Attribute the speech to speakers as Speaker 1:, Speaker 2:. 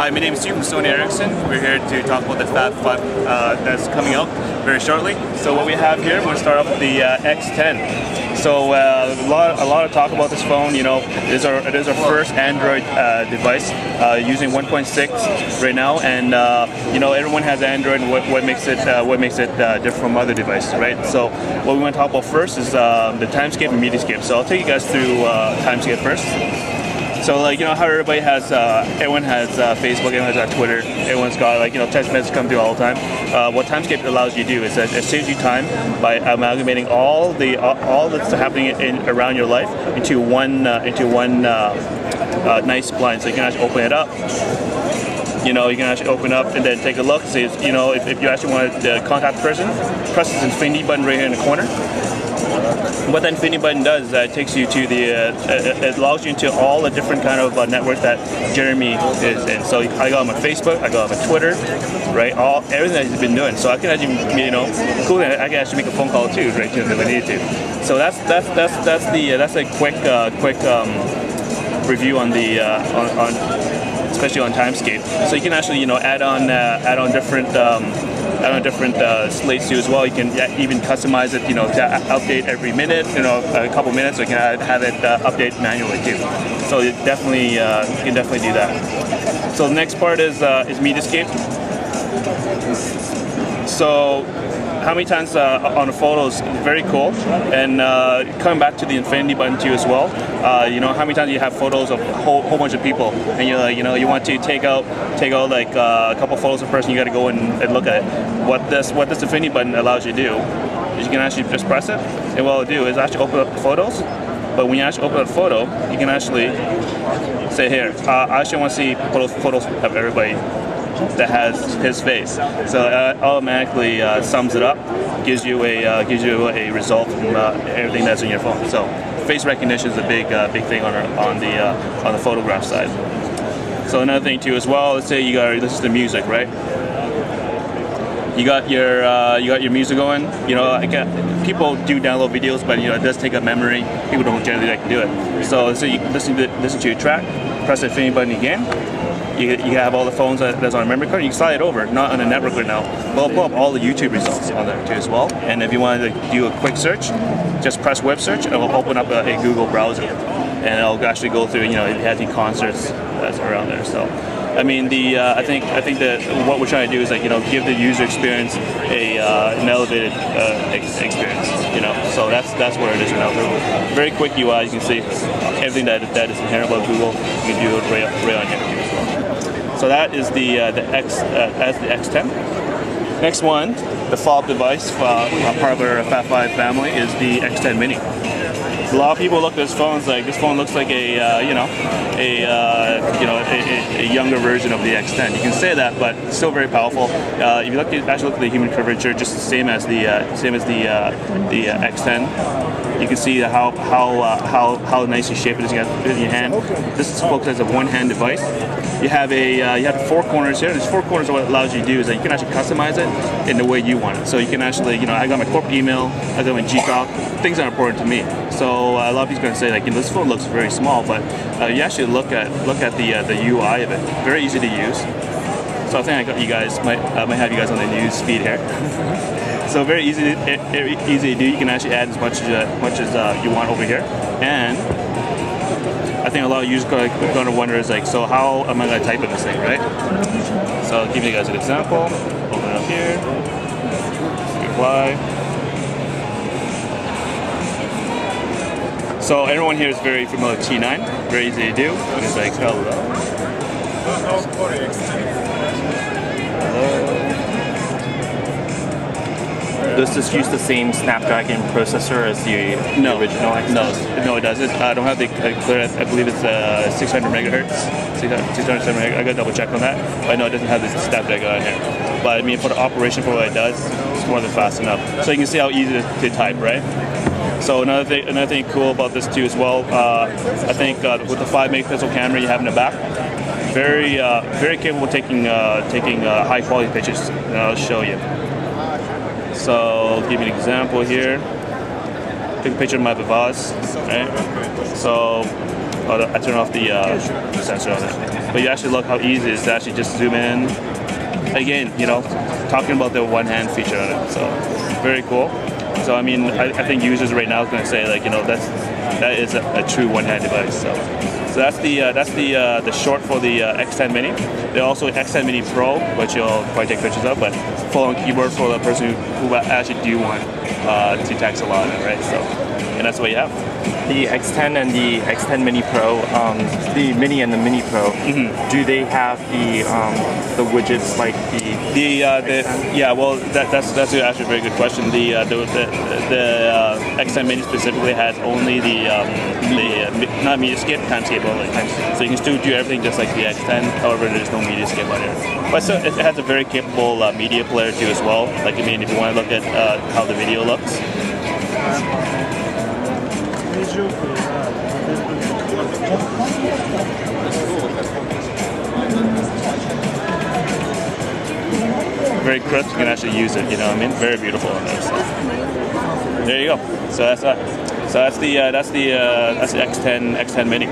Speaker 1: Hi, my name is Stu from Sony Ericsson. We're here to talk about the Fab 5 that's coming out very shortly. So what we have here, we're going to start off with the X10. So a lot of talk about this phone. You know, it is our first Android device using 1.6 right now, and you know, everyone has Android. And what makes it different from other devices, right? So what we want to talk about first is the timescape and mediascape. So I'll take you guys through timescape first. So, like, you know how everybody has, everyone has Facebook, everyone has Twitter, everyone's got, like, you know, text messages come through all the time. What timescape allows you to do is that it saves you time by amalgamating all that's happening around your life into one nice blind. So you can actually open it up. You know, you can actually open up and then take a look. See, you know, if you actually want to contact the person, press this infinity button right here in the corner. What that infinity button does is that it takes you to the, it logs you into all the different kind of networks that Jeremy is in. So I got him on Facebook, I got him on Twitter, right? Everything that he's been doing. So I can actually, you know, cool thing, I can actually make a phone call too, right? If I need to. So that's a quick review on the especially on timescape. So you can actually, you know, add on different slates too as well. You can even customize it, you know, to update every minute, you know, a couple minutes. So you can have it update manually too. So you can definitely do that. So the next part is mediascape. So how many times on the photos, very cool. And coming back to the infinity button too as well. You know, how many times you have photos of a whole bunch of people, and you know, you want to take out like a couple photos of a person, you got to go and look at it. What this infinity button allows you to do is you can actually just press it, and what it'll do is actually open up the photos. But when you actually open up a photo, you can actually say, here, I actually want to see photos of everybody that has his face. So it automatically sums it up, gives you a result from everything that's in your phone. So face recognition is a big thing on the photograph side. So another thing too as well. Let's say you got this is the music, right? You got your music going. You know, people do download videos, but you know, it does take up memory. People don't generally like to do it. So you listen to your track, press the infinity button again. You have all the phones that's on a memory card. You can slide it over, not on a network right now. But pull up all the YouTube results on there too as well. And if you want to do a quick search, just press web search, and it will open up a Google browser, and it'll actually go through. You know, if it has any concerts that's around there. So, I mean, I think that what we're trying to do is, like, you know, give the user experience an elevated experience. You know, so that's where it is right now. Very quick UI. You can see everything that is inherent about Google. You can do it right on here as well. So that is the X10. Next one, the follow-up device, part of our Fab 5 family, is the X10 Mini. A lot of people look at this phone like this phone looks like a younger version of the X10. You can say that, but it's still very powerful. If you actually look at the human curvature, just the same as the X10. You can see how nicely shaped it is in your hand. This is focused as a one-hand device. You have 4 corners here. There's 4 corners. What it allows you to do is that you can actually customize it in the way you want it. So you can actually, you know, I got my corporate email, I got my Gtalk, things that are important to me. So a lot of people are going to say, like, you know, this phone looks very small, but you actually look at the UI of it. Very easy to use. So I think you guys might have you guys on the news feed here. So very easy to do. You can actually add as much as you want over here, and I think a lot of users are going to wonder is, like, so how am I going to type in this thing, right? So I'll give you guys an example. Open it up here. Reply. So everyone here is very familiar with T9. Very easy to do. It's like hello.
Speaker 2: Does this use the same Snapdragon processor as the original X10?
Speaker 1: No, it doesn't. I don't have the clear. I believe it's 600 megahertz, 607 megahertz. I got to double check on that. But I know it doesn't have this Snapdragon on here. But I mean, for the operation, for what it does, it's more than fast enough. So you can see how easy it is to type, right? So another thing cool about this too as well. I think with the 5 megapixel camera you have in the back, very capable of taking high quality pictures. And I'll show you. So I'll give you an example here. Take a picture of my Vivaz, right? So I turn off the sensor on it. But you actually look how easy it is to actually just zoom in. Again, you know, talking about the one-hand feature on it, so very cool. So I mean, I think users right now are going to say, like, you know, that is a true one-hand device. So that's the short for the X10 Mini. There's also X10 Mini Pro, which you'll probably take pictures of, but full-on keyboard for the person who actually do want to text a lot, right? So, and that's what you have.
Speaker 2: The X10 and the X10 Mini Pro, the Mini and the Mini Pro, do they have the widgets like the
Speaker 1: yeah? Well, that's actually a very good question. The X10 Mini specifically has only the not media skip, timescape only. So you can still do everything just like the X10. However, there's no media skip on it. But still, it has a very capable media player too as well. Like, I mean, if you want to look at how the video looks. Very crisp, you can actually use it, you know what I mean? Very beautiful on there. So there you go. So that's that. So that's the X10 Mini.